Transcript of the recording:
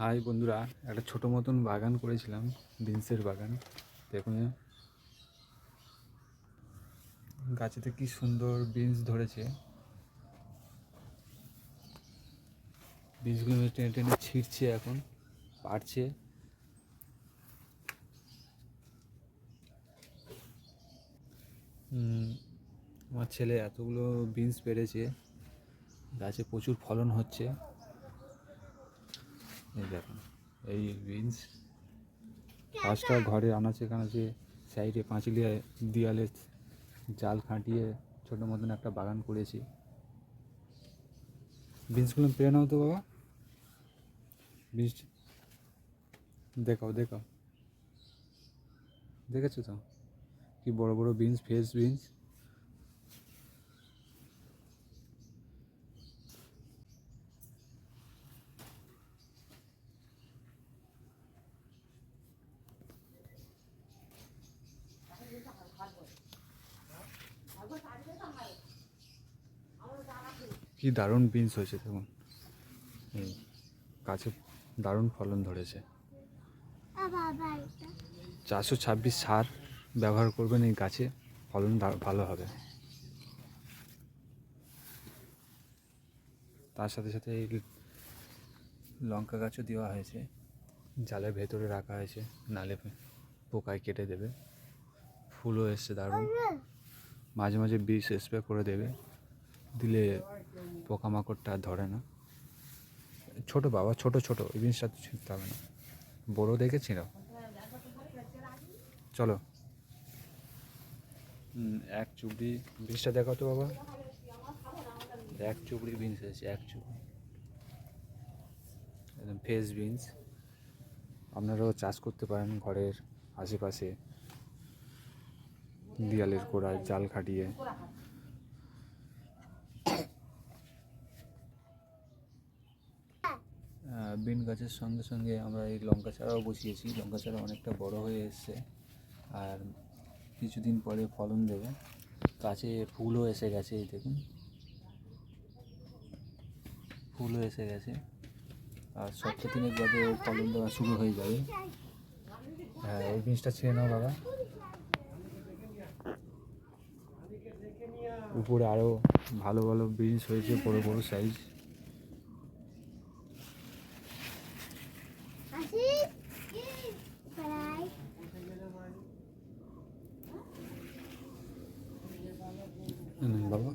High বন্ধুরা, একটা ছোটো মতন বাগান করেছিলাম, বিনসের বাগান। দেখুন গাছেতে কি সুন্দর বিনস ধরেছে। বিনসগুলো টেনে টেনে ছিঁড়ছে, এখন পাড়ছে। আমার ছেলে এতগুলো বিনস পেরেছে, গাছে প্রচুর ফলন হচ্ছে। এই দেখুন, এই বিনস গাছটা ঘরে আনাচে কানাচে সাইডে পাঁচিলে দেয়ালে জাল খাটিয়ে ছোটো মতন একটা বাগান করেছি। বিনসগুলো পেরে নাও তো বাবা, বিনস দেখাও দেখাও, দেখেছো তো কি বড় বড় বিনস, ফ্রেশ বিনস। কি দারুণ বিনস হয়েছে দেখুন, এই গাছে দারুণ ফলন ধরেছে। 426 সার ব্যবহার করবেন, এই গাছে ফলন ভালো হবে। তার সাথে সাথে এই লঙ্কা গাছও দেওয়া হয়েছে, জালের ভেতরে রাখা হয়েছে, নালে পোকায় কেটে দেবে। ফুলও এসছে দারুণ, মাঝে মাঝে বিষ স্প্রে করে দেবে, দিলে পোকামাকড়টা ধরে না। ছোট বাবা, ছোট ছোট এই জিনিসটা ছিঁড়তে হবে না, বড় দেখে ছিঁড়াও। চলো, এক চুবড়ি বিনসটা দেখাও তো বাবা, এক চুবড়ি বিনস এসেছে, এক চুবড়ি, একদম ফ্রেশ বিনস। আপনারাও চাষ করতে পারেন ঘরের আশেপাশে, দেয়ালের গোড়ায় জাল খাটিয়ে। বিন গাছের সঙ্গে সঙ্গে আমরা এই লঙ্কা চারাও বসিয়েছি। লঙ্কা চারা অনেকটা বড় হয়ে এসছে, আর কিছুদিন পরে ফলন দেবে। গাছে ফুলও এসে গেছে, এই দেখুন ফুলও এসে গেছে, আর সপ্তাহ দিনের বাদে ফলন দেওয়া শুরু হয়ে যাবে। হ্যাঁ, এই জিনিসটা ছেড়ে নাও বাবা। উপরে আরও ভালো ভালো বিনস হয়েছে, বড় বড় সাইজ। বাবা